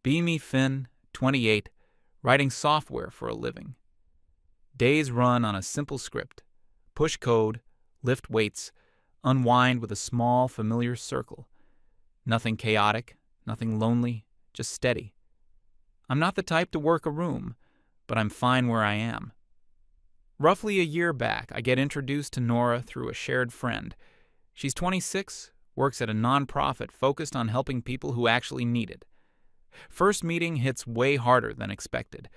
Be me Finn, 28, writing software for a living. Days run on a simple script. Push code, lift weights, unwind with a small, familiar circle. Nothing chaotic, nothing lonely, just steady. I'm not the type to work a room, but I'm fine where I am. Roughly a year back, I get introduced to Nora through a shared friend. She's 26, works at a nonprofit focused on helping people who actually need it. First meeting hits way harder than expected.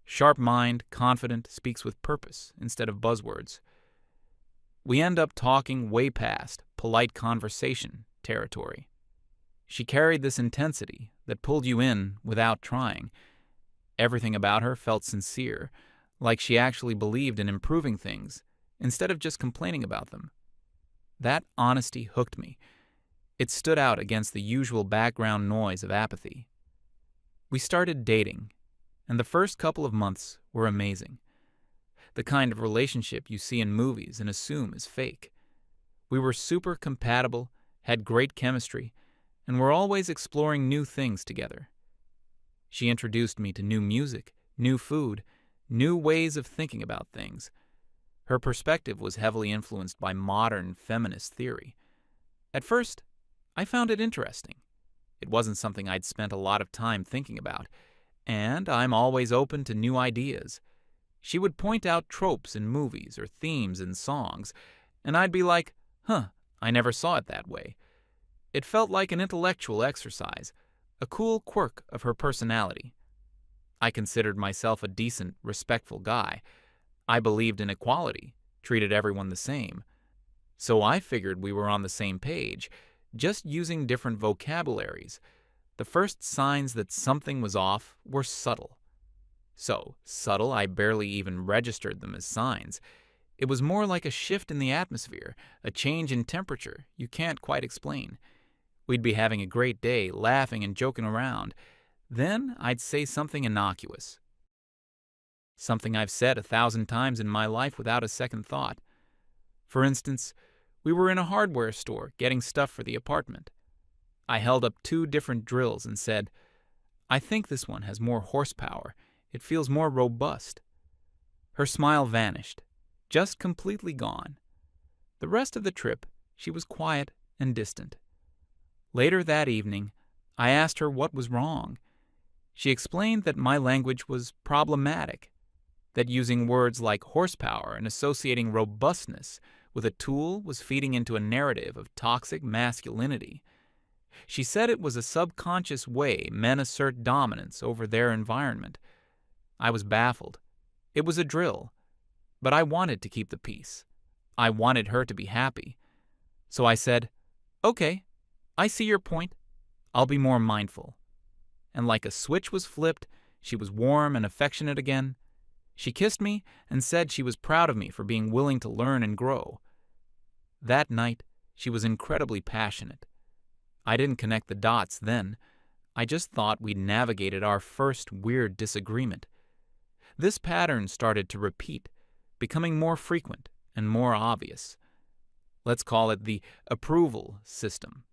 Sharp mind, confident, speaks with purpose instead of buzzwords. We end up talking way past polite conversation territory. She carried this intensity that pulled you in without trying. Everything about her felt sincere, like she actually believed in improving things instead of just complaining about them. That honesty hooked me. It stood out against the usual background noise of apathy. We started dating, and the first couple of months were amazing. The kind of relationship you see in movies and assume is fake. We were super compatible, had great chemistry, and were always exploring new things together. She introduced me to new music, new food, new ways of thinking about things. Her perspective was heavily influenced by modern feminist theory. At first, I found it interesting. It wasn't something I'd spent a lot of time thinking about, and I'm always open to new ideas. She would point out tropes in movies or themes in songs, and I'd be like, I never saw it that way. It felt like an intellectual exercise, a cool quirk of her personality. I considered myself a decent, respectful guy. I believed in equality, treated everyone the same. So I figured we were on the same page, just using different vocabularies. The first signs that something was off were subtle. So subtle I barely even registered them as signs. It was more like a shift in the atmosphere, a change in temperature you can't quite explain. We'd be having a great day, laughing and joking around. Then I'd say something innocuous. Something I've said 1,000 times in my life without a second thought. For instance, we were in a hardware store getting stuff for the apartment. I held up 2 different drills and said, "I think this one has more horsepower. It feels more robust." Her smile vanished, just completely gone. The rest of the trip, she was quiet and distant. Later that evening, I asked her what was wrong. She explained that my language was problematic, that using words like horsepower and associating robustness with a tool was feeding into a narrative of toxic masculinity. She said it was a subconscious way men assert dominance over their environment. I was baffled. It was a drill, but I wanted to keep the peace. I wanted her to be happy. So I said, "Okay, I see your point. I'll be more mindful." And like a switch was flipped, she was warm and affectionate again. She kissed me and said she was proud of me for being willing to learn and grow. That night, she was incredibly passionate. I didn't connect the dots then. I just thought we'd navigated our first weird disagreement. This pattern started to repeat, becoming more frequent and more obvious. Let's call it the approval system.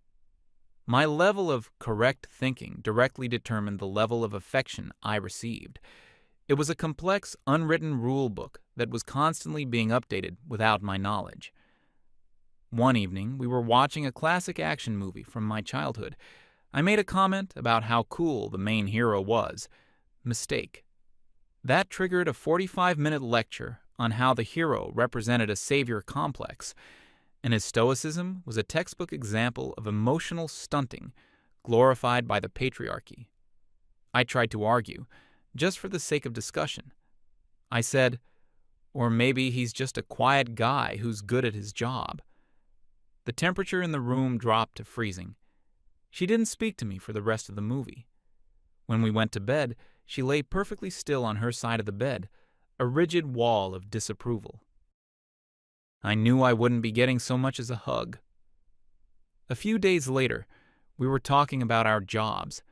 My level of correct thinking directly determined the level of affection I received. It was a complex, unwritten rule book that was constantly being updated without my knowledge. One evening, we were watching a classic action movie from my childhood. I made a comment about how cool the main hero was. Mistake. That triggered a 45-minute lecture on how the hero represented a savior complex, and his stoicism was a textbook example of emotional stunting glorified by the patriarchy. I tried to argue, just for the sake of discussion. I said, or maybe he's just a quiet guy who's good at his job. The temperature in the room dropped to freezing. She didn't speak to me for the rest of the movie. When we went to bed, she lay perfectly still on her side of the bed, a rigid wall of disapproval. I knew I wouldn't be getting so much as a hug. A few days later, we were talking about our jobs.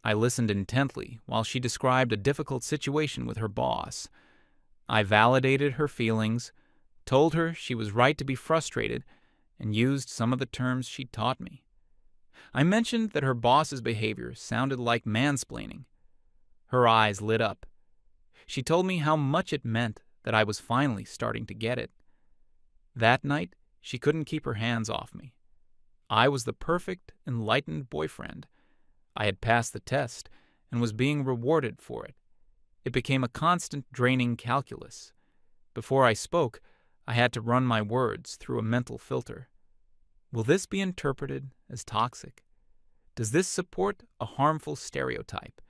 I listened intently while she described a difficult situation with her boss. I validated her feelings, told her she was right to be frustrated, and used some of the terms she taught me. I mentioned that her boss's behavior sounded like mansplaining. Her eyes lit up. She told me how much it meant that I was finally starting to get it. That night, she couldn't keep her hands off me. I was the perfect, enlightened boyfriend. I had passed the test and was being rewarded for it. It became a constant draining calculus. Before I spoke, I had to run my words through a mental filter. Will this be interpreted as toxic? Does this support a harmful stereotype?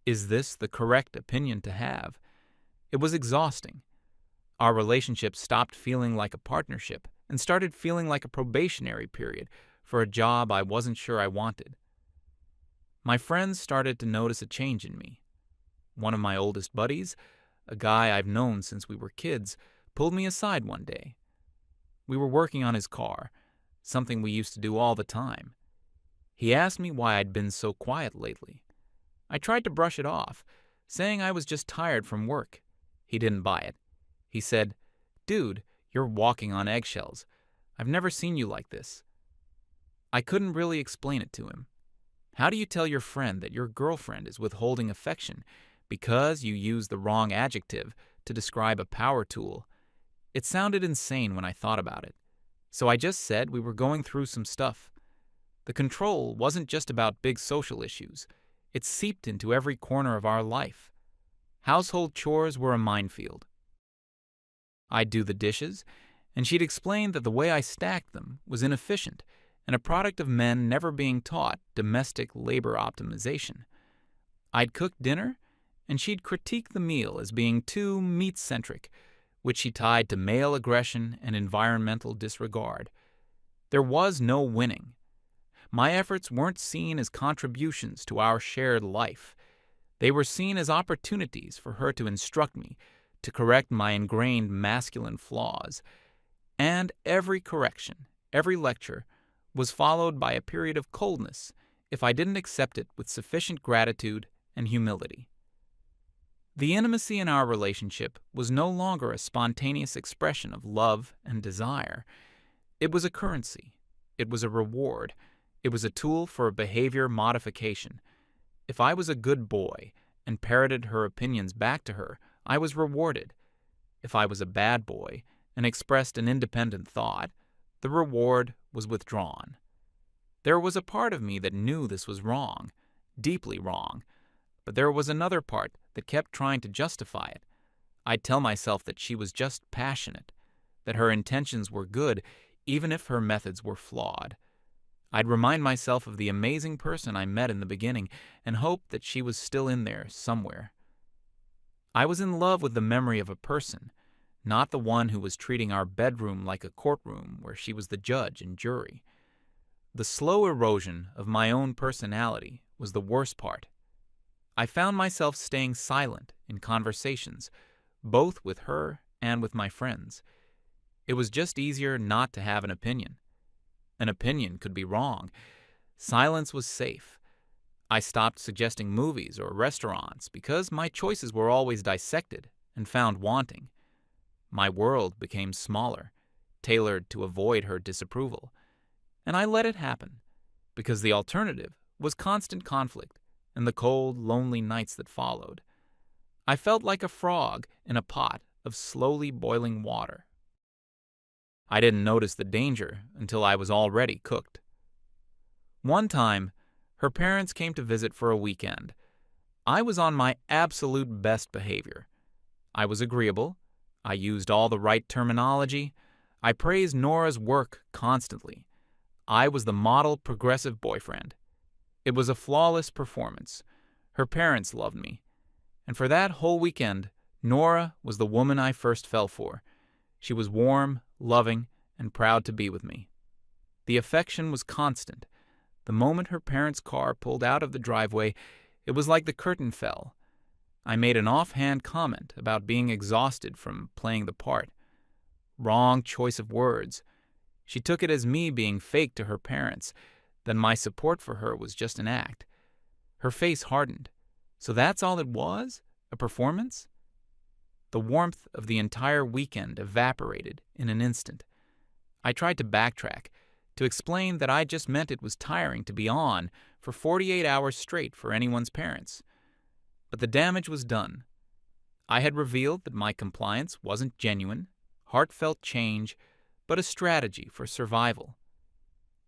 Is this the correct opinion to have? It was exhausting. Our relationship stopped feeling like a partnership and started feeling like a probationary period for a job I wasn't sure I wanted. My friends started to notice a change in me. One of my oldest buddies, a guy I've known since we were kids, pulled me aside one day. We were working on his car, something we used to do all the time. He asked me why I'd been so quiet lately. I tried to brush it off, saying I was just tired from work. He didn't buy it. He said, "Dude, you're walking on eggshells. I've never seen you like this." I couldn't really explain it to him. How do you tell your friend that your girlfriend is withholding affection because you use the wrong adjective to describe a power tool? It sounded insane when I thought about it. So I just said we were going through some stuff. The control wasn't just about big social issues. It seeped into every corner of our life. Household chores were a minefield. I'd do the dishes, and she'd explain that the way I stacked them was inefficient and a product of men never being taught domestic labor optimization. I'd cook dinner, and she'd critique the meal as being too meat-centric, which she tied to male aggression and environmental disregard. There was no winning. My efforts weren't seen as contributions to our shared life. They were seen as opportunities for her to instruct me, to correct my ingrained masculine flaws. And every correction, every lecture, was followed by a period of coldness if I didn't accept it with sufficient gratitude and humility. The intimacy in our relationship was no longer a spontaneous expression of love and desire. It was a currency. It was a reward. It was a tool for a behavior modification. If I was a good boy and parroted her opinions back to her, I was rewarded. If I was a bad boy and expressed an independent thought, the reward was withdrawn. There was a part of me that knew this was wrong, deeply wrong, but there was another part that kept trying to justify it. I'd tell myself that she was just passionate, that her intentions were good, even if her methods were flawed. I'd remind myself of the amazing person I met in the beginning and hope that she was still in there somewhere. I was in love with the memory of a person, not the one who was treating our bedroom like a courtroom where she was the judge and jury. The slow erosion of my own personality was the worst part. I found myself staying silent in conversations, both with her and with my friends. It was just easier not to have an opinion. An opinion could be wrong. Silence was safe. I stopped suggesting movies or restaurants because my choices were always dissected and found wanting. My world became smaller, tailored to avoid her disapproval. And I let it happen, because the alternative was constant conflict and the cold, lonely nights that followed. I felt like a frog in a pot of slowly boiling water. I didn't notice the danger until I was already cooked. One time, her parents came to visit for a weekend. I was on my absolute best behavior. I was agreeable. I used all the right terminology. I praised Nora's work constantly. I was the model progressive boyfriend. It was a flawless performance. Her parents loved me. And for that whole weekend, Nora was the woman I first fell for. She was warm, loving, and proud to be with me. The affection was constant. The moment her parents' car pulled out of the driveway, it was like the curtain fell. I made an offhand comment about being exhausted from playing the part. Wrong choice of words. She took it as me being fake to her parents, then my support for her was just an act. Her face hardened. So that's all it was? A performance? The warmth of the entire weekend evaporated in an instant. I tried to backtrack, to explain that I just meant it was tiring to be on for 48 hours straight for anyone's parents. But the damage was done. I had revealed that my compliance wasn't genuine, heartfelt change, but a strategy for survival.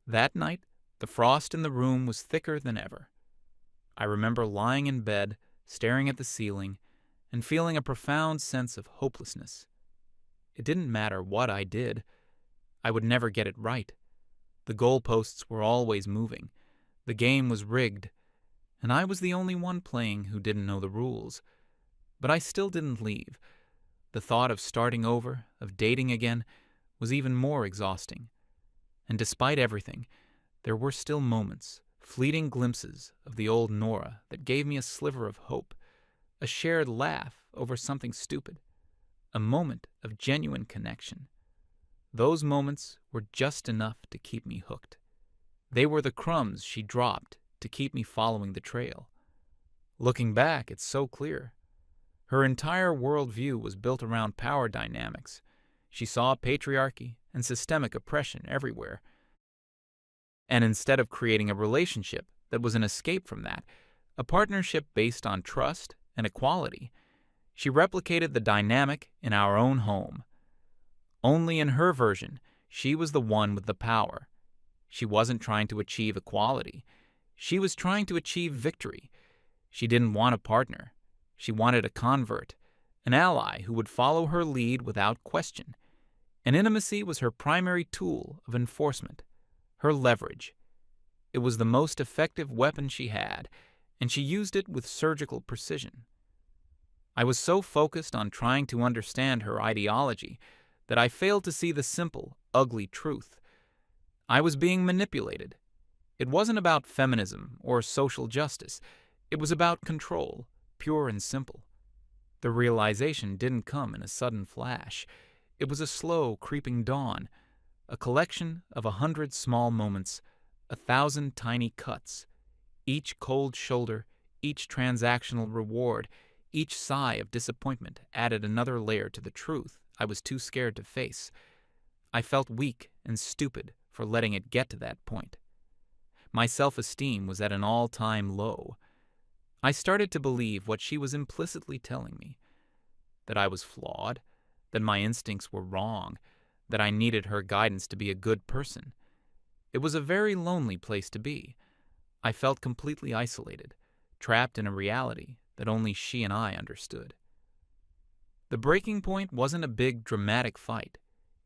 That night, the frost in the room was thicker than ever. I remember lying in bed, staring at the ceiling, and feeling a profound sense of hopelessness. It didn't matter what I did. I would never get it right. The goalposts were always moving. The game was rigged, and I was the only one playing who didn't know the rules. But I still didn't leave. The thought of starting over, of dating again, was even more exhausting. And despite everything, there were still moments, fleeting glimpses of the old Nora that gave me a sliver of hope, a shared laugh over something stupid, a moment of genuine connection. Those moments were just enough to keep me hooked. They were the crumbs she dropped to keep me following the trail. Looking back, it's so clear. Her entire worldview was built around power dynamics. She saw patriarchy and systemic oppression everywhere. And instead of creating a relationship that was an escape from that, a partnership based on trust and equality, she replicated the dynamic in our own home. Only in her version, she was the one with the power. She wasn't trying to achieve equality. She was trying to achieve victory. She didn't want a partner. She wanted a convert, an ally who would follow her lead without question. And intimacy was her primary tool of enforcement, her leverage. It was the most effective weapon she had, and she used it with surgical precision. I was so focused on trying to understand her ideology that I failed to see the simple, ugly truth. I was being manipulated. It wasn't about feminism or social justice. It was about control, pure and simple. The realization didn't come in a sudden flash. It was a slow, creeping dawn, a collection of 100 small moments, 1,000 tiny cuts. Each cold shoulder, each transactional reward, each sigh of disappointment added another layer to the truth I was too scared to face. I felt weak and stupid for letting it get to that point. My self-esteem was at an all-time low. I started to believe what she was implicitly telling me, that I was flawed, that my instincts were wrong, that I needed her guidance to be a good person. It was a very lonely place to be. I felt completely isolated, trapped in a reality that only she and I understood. The breaking point wasn't a big, dramatic fight.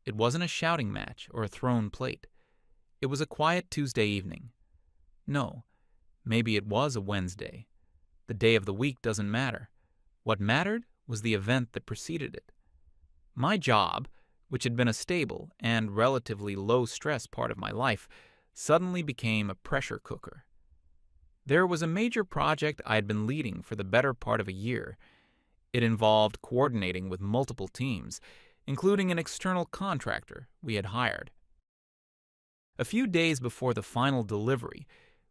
It wasn't a shouting match or a thrown plate. It was a quiet Tuesday evening. No, maybe it was a Wednesday. The day of the week doesn't matter. What mattered was the event that preceded it. My job, which had been a stable and relatively low-stress part of my life, suddenly became a pressure cooker. There was a major project I had been leading for the better part of a year. It involved coordinating with multiple teams, including an external contractor we had hired. A few days before the final delivery,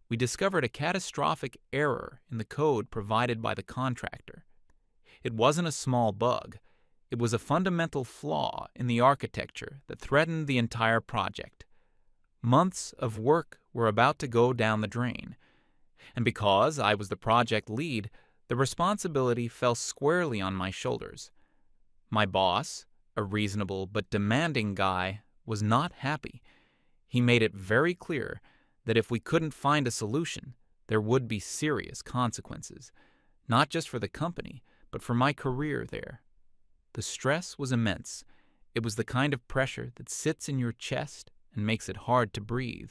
we discovered a catastrophic error in the code provided by the contractor. It wasn't a small bug. It was a fundamental flaw in the architecture that threatened the entire project. Months of work were about to go down the drain. And because I was the project lead, the responsibility fell squarely on my shoulders. My boss, a reasonable but demanding guy, was not happy. He made it very clear that if we couldn't find a solution, there would be serious consequences, not just for the company, but for my career there. The stress was immense. It was the kind of pressure that sits in your chest and makes it hard to breathe.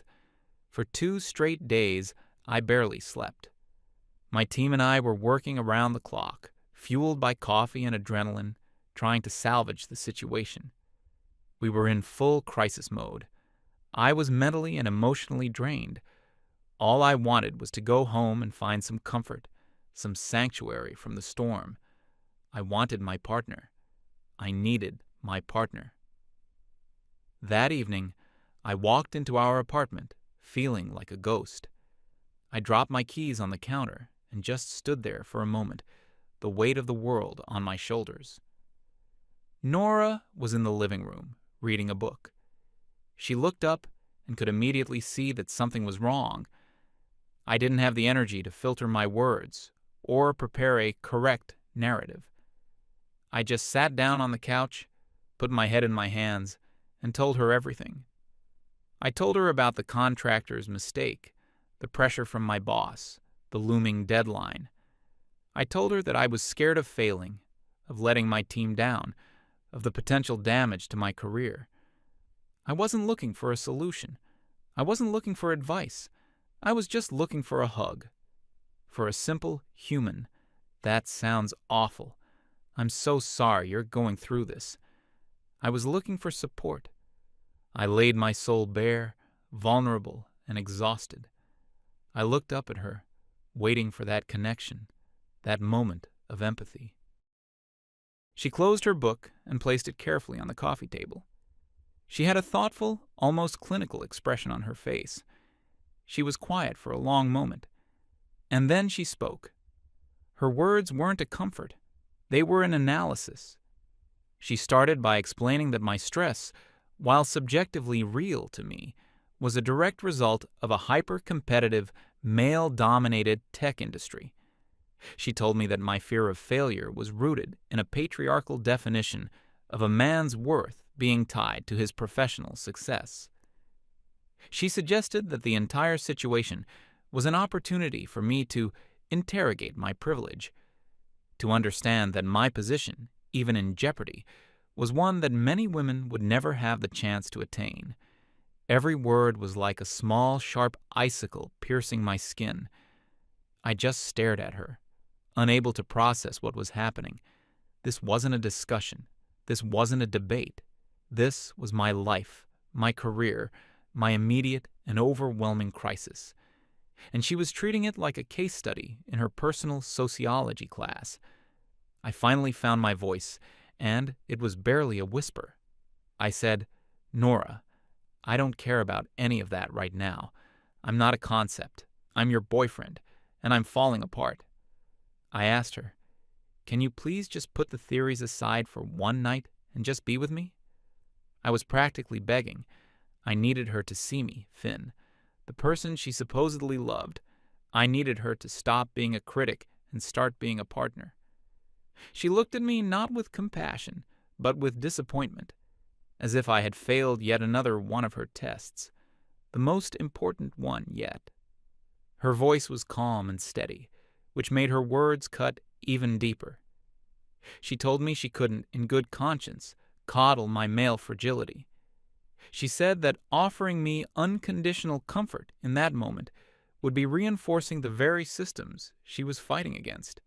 For 2 straight days, I barely slept. My team and I were working around the clock, fueled by coffee and adrenaline, trying to salvage the situation. We were in full crisis mode. I was mentally and emotionally drained. All I wanted was to go home and find some comfort, some sanctuary from the storm. I wanted my partner. I needed my partner. That evening, I walked into our apartment, feeling like a ghost. I dropped my keys on the counter and just stood there for a moment, the weight of the world on my shoulders. Nora was in the living room, reading a book. She looked up and could immediately see that something was wrong. I didn't have the energy to filter my words or prepare a correct narrative. I just sat down on the couch, put my head in my hands, and told her everything. I told her about the contractor's mistake, the pressure from my boss, the looming deadline. I told her that I was scared of failing, of letting my team down, of the potential damage to my career. I wasn't looking for a solution. I wasn't looking for advice. I was just looking for a hug. For a simple human. That sounds awful. I'm so sorry you're going through this. I was looking for support. I laid my soul bare, vulnerable and exhausted. I looked up at her, waiting for that connection, that moment of empathy. She closed her book and placed it carefully on the coffee table. She had a thoughtful, almost clinical expression on her face. She was quiet for a long moment, and then she spoke. Her words weren't a comfort. They were an analysis. She started by explaining that my stress, while subjectively real to me, was a direct result of a hyper-competitive, male-dominated tech industry. She told me that my fear of failure was rooted in a patriarchal definition of a man's worth being tied to his professional success. She suggested that the entire situation was an opportunity for me to interrogate my privilege, to understand that my position, even in jeopardy, was one that many women would never have the chance to attain. Every word was like a small, sharp icicle piercing my skin. I just stared at her, unable to process what was happening. This wasn't a discussion. This wasn't a debate. This was my life, my career, my immediate and overwhelming crisis. And she was treating it like a case study in her personal sociology class. I finally found my voice, and it was barely a whisper. I said, "Nora, I don't care about any of that right now. I'm not a concept. I'm your boyfriend, and I'm falling apart." I asked her, "Can you please just put the theories aside for one night and just be with me?" I was practically begging. I needed her to see me, Finn, the person she supposedly loved. I needed her to stop being a critic and start being a partner. She looked at me not with compassion, but with disappointment, as if I had failed yet another one of her tests, the most important one yet. Her voice was calm and steady, which made her words cut even deeper. She told me she couldn't, in good conscience, coddle my male fragility. She said that offering me unconditional comfort in that moment would be reinforcing the very systems she was fighting against.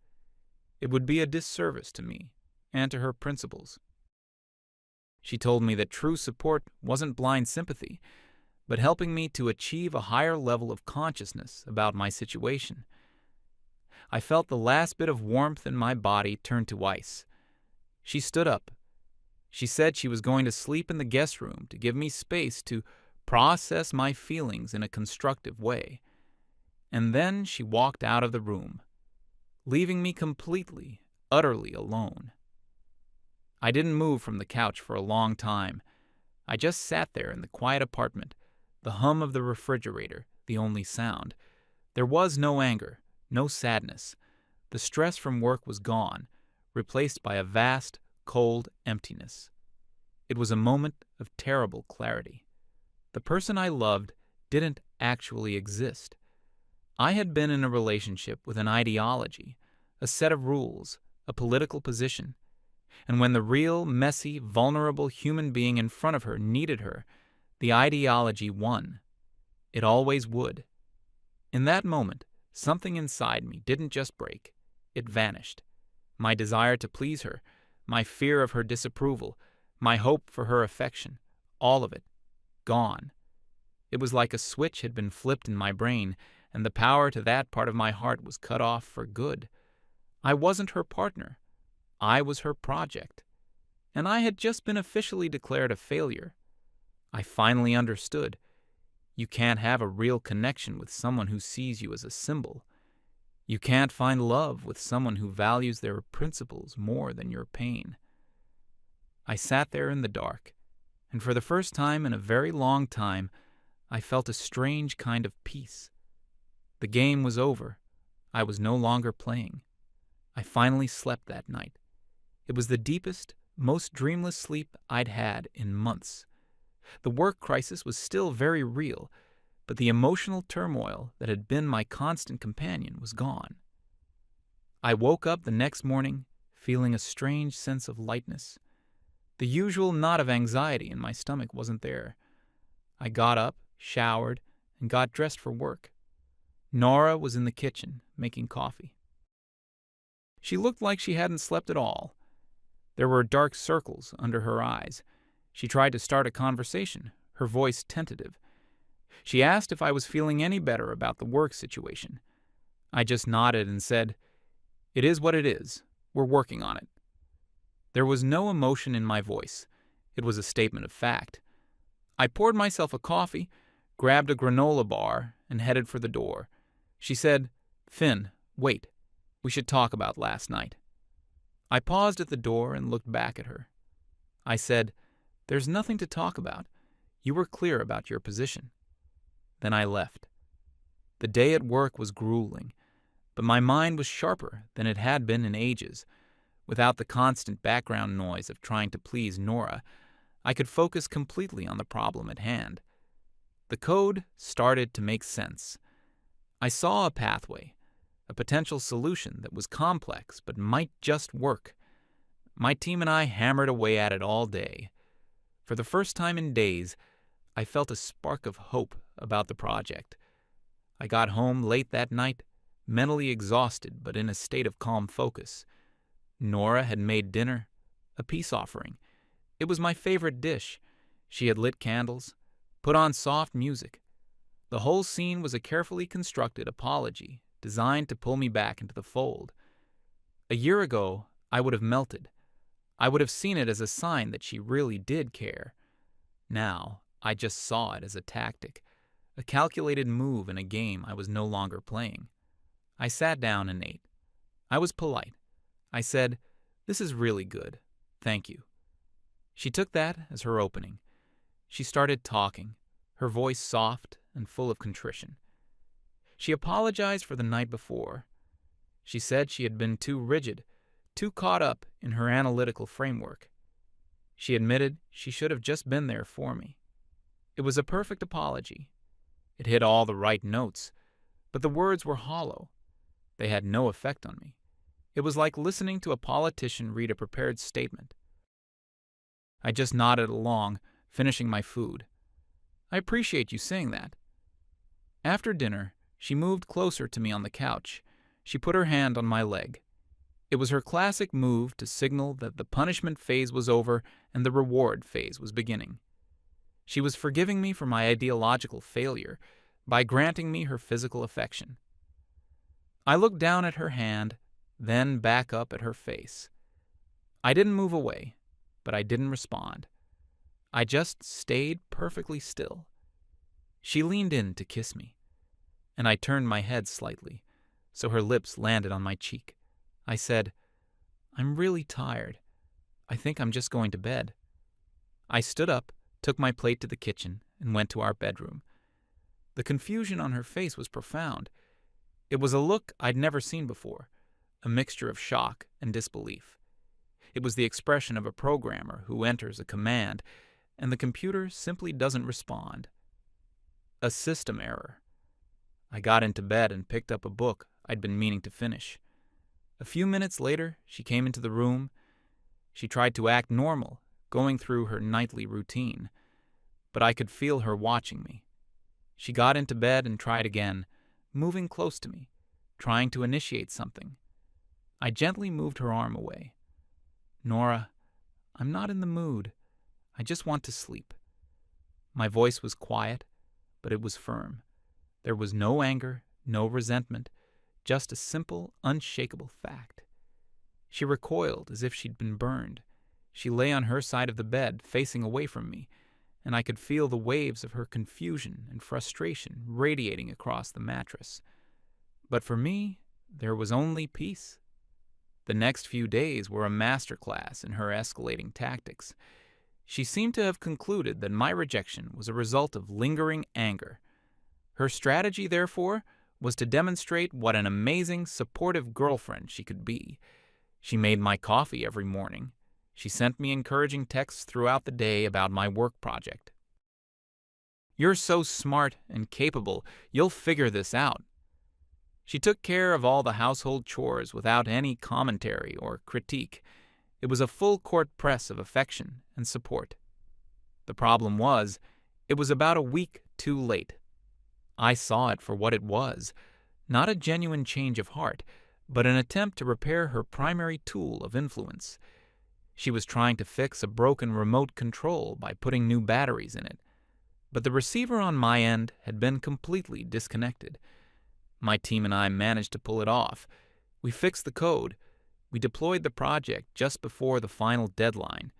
It would be a disservice to me and to her principles. She told me that true support wasn't blind sympathy, but helping me to achieve a higher level of consciousness about my situation. I felt the last bit of warmth in my body turn to ice. She stood up. She said she was going to sleep in the guest room to give me space to process my feelings in a constructive way. And then she walked out of the room, leaving me completely, utterly alone. I didn't move from the couch for a long time. I just sat there in the quiet apartment, the hum of the refrigerator the only sound. There was no anger, no sadness. The stress from work was gone, replaced by a vast, cold emptiness. It was a moment of terrible clarity. The person I loved didn't actually exist. I had been in a relationship with an ideology, a set of rules, a political position. And when the real, messy, vulnerable human being in front of her needed her, the ideology won. It always would. In that moment, something inside me didn't just break. It vanished. My desire to please her, my fear of her disapproval, my hope for her affection, all of it, gone. It was like a switch had been flipped in my brain, and the power to that part of my heart was cut off for good. I wasn't her partner. I was her project. And I had just been officially declared a failure. I finally understood. You can't have a real connection with someone who sees you as a symbol. You can't find love with someone who values their principles more than your pain. I sat there in the dark, and for the first time in a very long time, I felt a strange kind of peace. The game was over. I was no longer playing. I finally slept that night. It was the deepest, most dreamless sleep I'd had in months. The work crisis was still very real, but the emotional turmoil that had been my constant companion was gone. I woke up the next morning feeling a strange sense of lightness. The usual knot of anxiety in my stomach wasn't there. I got up, showered, and got dressed for work. Nora was in the kitchen, making coffee. She looked like she hadn't slept at all. There were dark circles under her eyes. She tried to start a conversation, her voice tentative. She asked if I was feeling any better about the work situation. I just nodded and said, "It is what it is. We're working on it." There was no emotion in my voice. It was a statement of fact. I poured myself a coffee, grabbed a granola bar, and headed for the door. She said, "Finn, wait. We should talk about last night." I paused at the door and looked back at her. I said, "There's nothing to talk about. You were clear about your position." Then I left. The day at work was grueling, but my mind was sharper than it had been in ages. Without the constant background noise of trying to please Nora, I could focus completely on the problem at hand. The code started to make sense. I saw a pathway, a potential solution that was complex but might just work. My team and I hammered away at it all day. For the first time in days, I felt a spark of hope about the project. I got home late that night, mentally exhausted but in a state of calm focus. Nora had made dinner, a peace offering. It was my favorite dish. She had lit candles, put on soft music. The whole scene was a carefully constructed apology designed to pull me back into the fold. A year ago, I would have melted. I would have seen it as a sign that she really did care. Now, I just saw it as a tactic, a calculated move in a game I was no longer playing. I sat down and ate. I was polite. I said, "This is really good. Thank you." She took that as her opening. She started talking, her voice soft and full of contrition. She apologized for the night before. She said she had been too rigid, too caught up in her analytical framework. She admitted she should have just been there for me. It was a perfect apology. It hit all the right notes, but the words were hollow. They had no effect on me. It was like listening to a politician read a prepared statement. I just nodded along, finishing my food. "I appreciate you saying that." After dinner, she moved closer to me on the couch. She put her hand on my leg. It was her classic move to signal that the punishment phase was over and the reward phase was beginning. She was forgiving me for my ideological failure by granting me her physical affection. I looked down at her hand, then back up at her face. I didn't move away, but I didn't respond. I just stayed perfectly still. She leaned in to kiss me, and I turned my head slightly, so her lips landed on my cheek. I said, "I'm really tired. I think I'm just going to bed." I stood up, took my plate to the kitchen, and went to our bedroom. The confusion on her face was profound. It was a look I'd never seen before, a mixture of shock and disbelief. It was the expression of a programmer who enters a command, and the computer simply doesn't respond. A system error. I got into bed and picked up a book I'd been meaning to finish. A few minutes later, she came into the room. She tried to act normal, going through her nightly routine, but I could feel her watching me. She got into bed and tried again, moving close to me, trying to initiate something. I gently moved her arm away. "Nora, I'm not in the mood. I just want to sleep." My voice was quiet, but it was firm. There was no anger, no resentment, just a simple, unshakable fact. She recoiled as if she'd been burned. She lay on her side of the bed, facing away from me, and I could feel the waves of her confusion and frustration radiating across the mattress. But for me, there was only peace. The next few days were a masterclass in her escalating tactics. She seemed to have concluded that my rejection was a result of lingering anger. Her strategy, therefore, was to demonstrate what an amazing, supportive girlfriend she could be. She made my coffee every morning. She sent me encouraging texts throughout the day about my work project. "You're so smart and capable, you'll figure this out." She took care of all the household chores without any commentary or critique. It was a full court press of affection and support. The problem was, it was about a week too late. I saw it for what it was, not a genuine change of heart, but an attempt to repair her primary tool of influence. She was trying to fix a broken remote control by putting new batteries in it, but the receiver on my end had been completely disconnected. My team and I managed to pull it off. We fixed the code. We deployed the project just before the final deadline.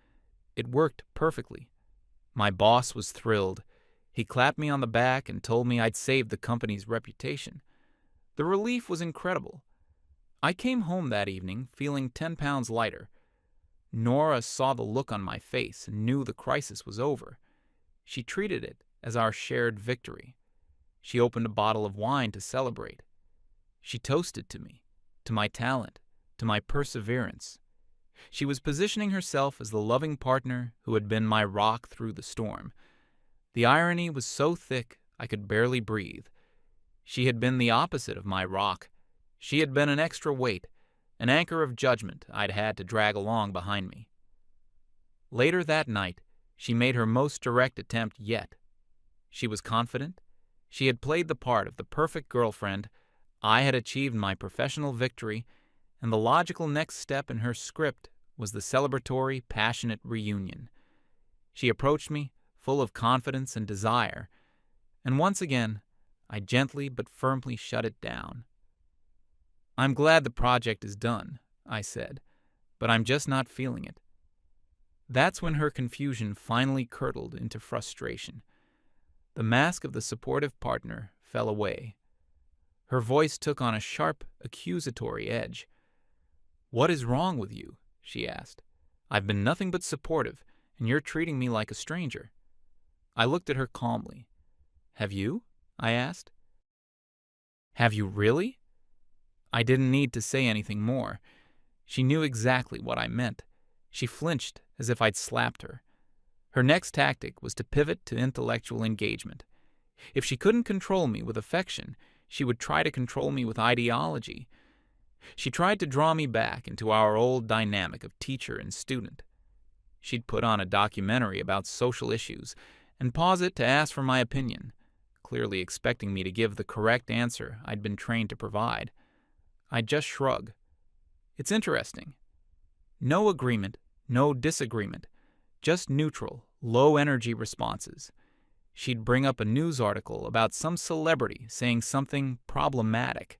It worked perfectly. My boss was thrilled. He clapped me on the back and told me I'd saved the company's reputation. The relief was incredible. I came home that evening feeling 10 pounds lighter. Nora saw the look on my face and knew the crisis was over. She treated it as our shared victory. She opened a bottle of wine to celebrate. She toasted to me, to my talent, to my perseverance. She was positioning herself as the loving partner who had been my rock through the storm. The irony was so thick I could barely breathe. She had been the opposite of my rock. She had been an extra weight, an anchor of judgment I'd had to drag along behind me. Later that night, she made her most direct attempt yet. She was confident. She had played the part of the perfect girlfriend. I had achieved my professional victory, and the logical next step in her script was the celebratory, passionate reunion. She approached me, full of confidence and desire, and once again, I gently but firmly shut it down. "I'm glad the project is done," I said, "but I'm just not feeling it." That's when her confusion finally curdled into frustration. The mask of the supportive partner fell away. Her voice took on a sharp, accusatory edge. "What is wrong with you?" she asked. "I've been nothing but supportive, and you're treating me like a stranger." I looked at her calmly. "Have you?" I asked. "Have you really?" I didn't need to say anything more. She knew exactly what I meant. She flinched as if I'd slapped her. Her next tactic was to pivot to intellectual engagement. If she couldn't control me with affection, she would try to control me with ideology. She tried to draw me back into our old dynamic of teacher and student. She'd put on a documentary about social issues and pause it to ask for my opinion, clearly expecting me to give the correct answer I'd been trained to provide. I'd just shrug. It's interesting. No agreement, no disagreement, just neutral, low-energy responses. She'd bring up a news article about some celebrity saying something problematic.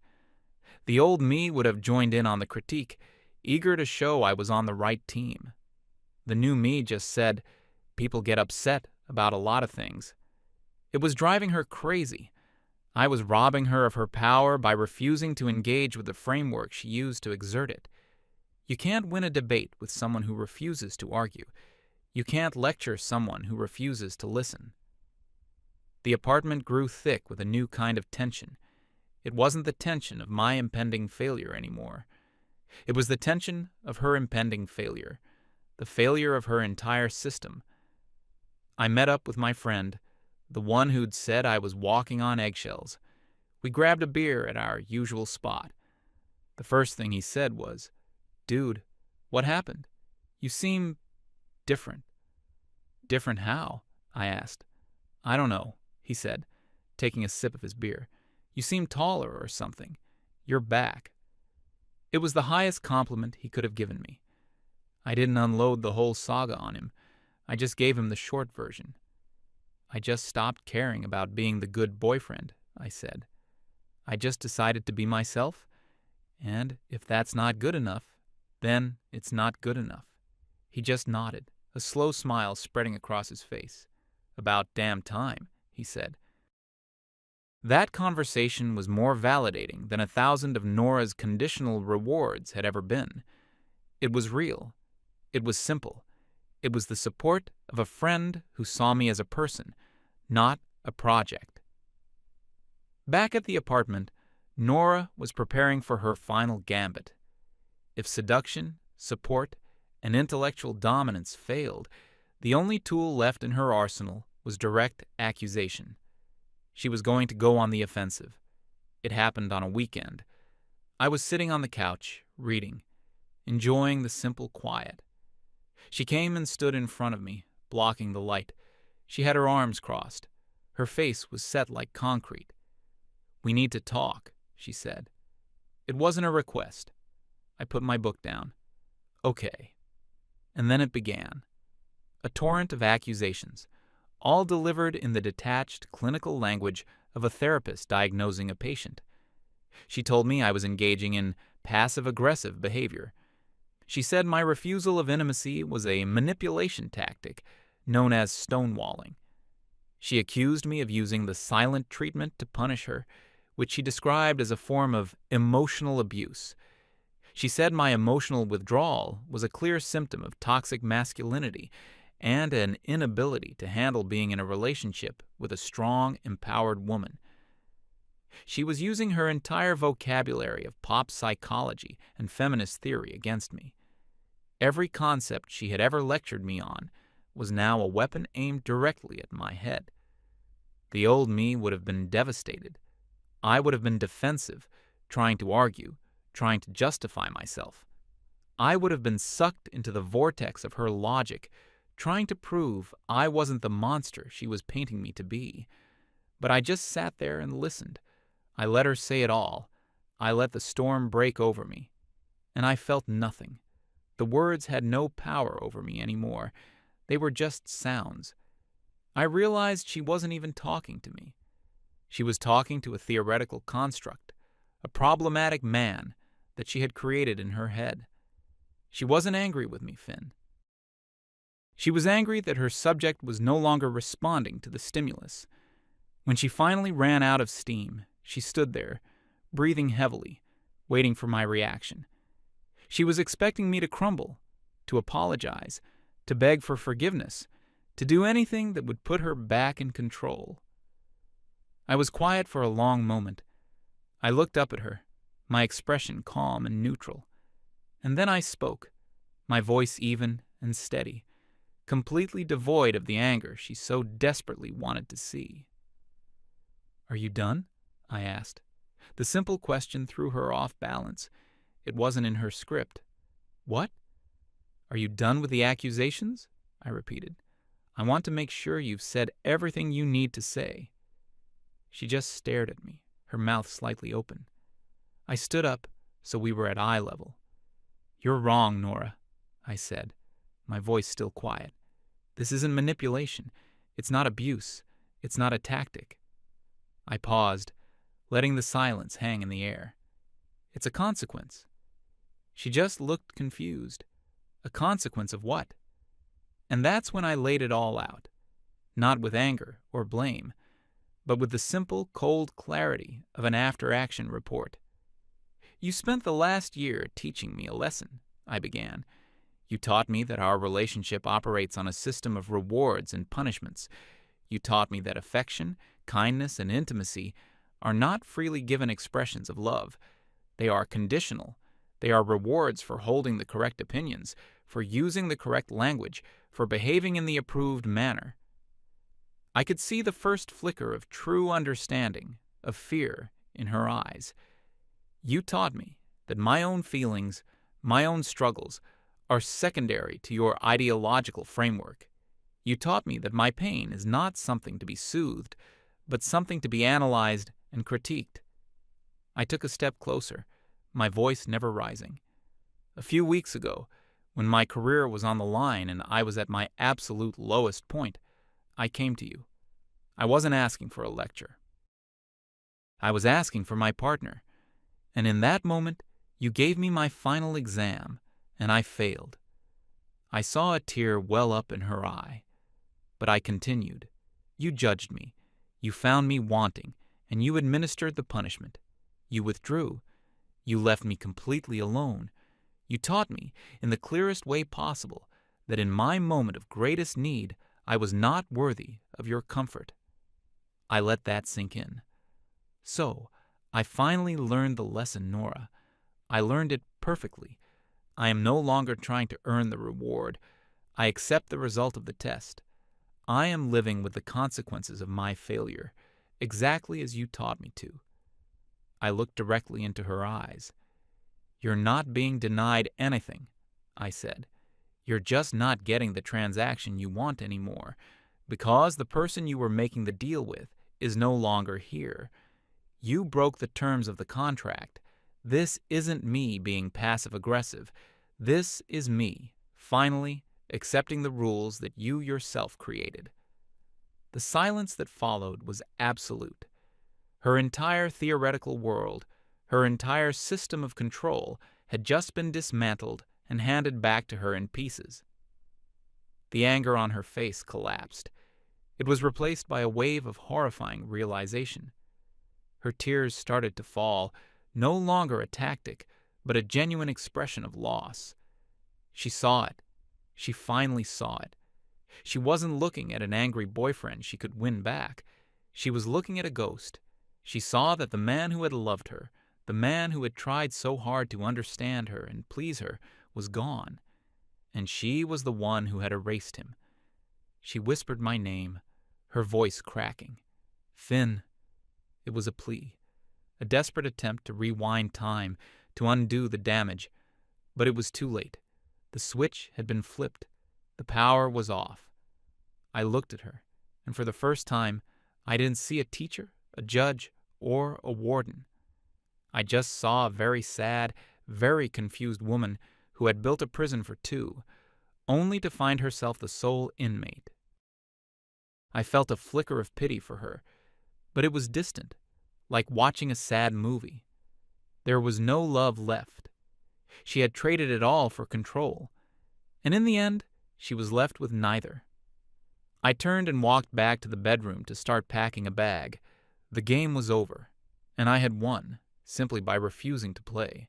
The old me would have joined in on the critique, eager to show I was on the right team. The new me just said, "People get upset about a lot of things." It was driving her crazy. I was robbing her of her power by refusing to engage with the framework she used to exert it. You can't win a debate with someone who refuses to argue. You can't lecture someone who refuses to listen. The apartment grew thick with a new kind of tension. It wasn't the tension of my impending failure anymore. It was the tension of her impending failure, the failure of her entire system. I met up with my friend, the one who'd said I was walking on eggshells. We grabbed a beer at our usual spot. The first thing he said was, "Dude, what happened? You seem different." "Different how?" I asked. "I don't know," he said, taking a sip of his beer. "You seem taller or something. You're back." It was the highest compliment he could have given me. I didn't unload the whole saga on him. I just gave him the short version. "I just stopped caring about being the good boyfriend," I said. "I just decided to be myself, and if that's not good enough, then it's not good enough." He just nodded, a slow smile spreading across his face. "About damn time," he said. That conversation was more validating than 1,000 of Nora's conditional rewards had ever been. It was real. It was simple. It was the support of a friend who saw me as a person, not a project. Back at the apartment, Nora was preparing for her final gambit. If seduction, support, and intellectual dominance failed, the only tool left in her arsenal was direct accusation. She was going to go on the offensive. It happened on a weekend. I was sitting on the couch, reading, enjoying the simple quiet. She came and stood in front of me, blocking the light. She had her arms crossed. Her face was set like concrete. "We need to talk," she said. It wasn't a request. I put my book down. "Okay." And then it began. A torrent of accusations, all delivered in the detached clinical language of a therapist diagnosing a patient. She told me I was engaging in passive-aggressive behavior. She said my refusal of intimacy was a manipulation tactic known as stonewalling. She accused me of using the silent treatment to punish her, which she described as a form of emotional abuse. She said my emotional withdrawal was a clear symptom of toxic masculinity and an inability to handle being in a relationship with a strong, empowered woman. She was using her entire vocabulary of pop psychology and feminist theory against me. Every concept she had ever lectured me on was now a weapon aimed directly at my head. The old me would have been devastated. I would have been defensive, trying to argue, trying to justify myself. I would have been sucked into the vortex of her logic, trying to prove I wasn't the monster she was painting me to be. But I just sat there and listened. I let her say it all. I let the storm break over me. And I felt nothing. The words had no power over me anymore. They were just sounds. I realized she wasn't even talking to me. She was talking to a theoretical construct, a problematic man that she had created in her head. She wasn't angry with me, Finn. She was angry that her subject was no longer responding to the stimulus. When she finally ran out of steam, she stood there, breathing heavily, waiting for my reaction. She was expecting me to crumble, to apologize, to beg for forgiveness, to do anything that would put her back in control. I was quiet for a long moment. I looked up at her, my expression calm and neutral. And then I spoke, my voice even and steady, completely devoid of the anger she so desperately wanted to see. "Are you done?" I asked. The simple question threw her off balance. It wasn't in her script. "What? Are you done with the accusations?" I repeated. "I want to make sure you've said everything you need to say." She just stared at me, her mouth slightly open. I stood up, so we were at eye level. "You're wrong, Nora," I said, my voice still quiet. "This isn't manipulation. It's not abuse. It's not a tactic." I paused, letting the silence hang in the air. "It's a consequence." She just looked confused. A consequence of what? And that's when I laid it all out, not with anger or blame, but with the simple, cold clarity of an after-action report. "You spent the last year teaching me a lesson," I began. "You taught me that our relationship operates on a system of rewards and punishments. You taught me that affection, kindness, and intimacy are not freely given expressions of love. They are conditional. They are rewards for holding the correct opinions, for using the correct language, for behaving in the approved manner." I could see the first flicker of true understanding, of fear, in her eyes. "You taught me that my own feelings, my own struggles, are secondary to your ideological framework. You taught me that my pain is not something to be soothed, but something to be analyzed and critiqued." I took a step closer, my voice never rising. "A few weeks ago, when my career was on the line and I was at my absolute lowest point, I came to you. I wasn't asking for a lecture. I was asking for my partner. And in that moment, you gave me my final exam, and I failed." I saw a tear well up in her eye. But I continued. "You judged me. You found me wanting, and you administered the punishment. You withdrew. You left me completely alone. You taught me, in the clearest way possible, that in my moment of greatest need, I was not worthy of your comfort. I let that sink in. So, I finally learned the lesson, Nora. I learned it perfectly. I am no longer trying to earn the reward. I accept the result of the test. I am living with the consequences of my failure, exactly as you taught me to. I looked directly into her eyes. You're not being denied anything, I said. You're just not getting the transaction you want anymore, because the person you were making the deal with is no longer here. You broke the terms of the contract. This isn't me being passive-aggressive. This is me, finally, accepting the rules that you yourself created. The silence that followed was absolute. Her entire theoretical world, her entire system of control, had just been dismantled and handed back to her in pieces. The anger on her face collapsed. It was replaced by a wave of horrifying realization. Her tears started to fall, no longer a tactic, but a genuine expression of loss. She saw it. She finally saw it. She wasn't looking at an angry boyfriend she could win back. She was looking at a ghost. She saw that the man who had loved her, the man who had tried so hard to understand her and please her, was gone, and she was the one who had erased him. She whispered my name, her voice cracking. Finn. It was a plea, a desperate attempt to rewind time, to undo the damage. But it was too late. The switch had been flipped. The power was off. I looked at her, and for the first time, I didn't see a teacher, a judge, or a warden. I just saw a very sad, very confused woman who had built a prison for two, only to find herself the sole inmate. I felt a flicker of pity for her, but it was distant, like watching a sad movie. There was no love left. She had traded it all for control, and in the end, she was left with neither. I turned and walked back to the bedroom to start packing a bag. The game was over, and I had won, simply by refusing to play.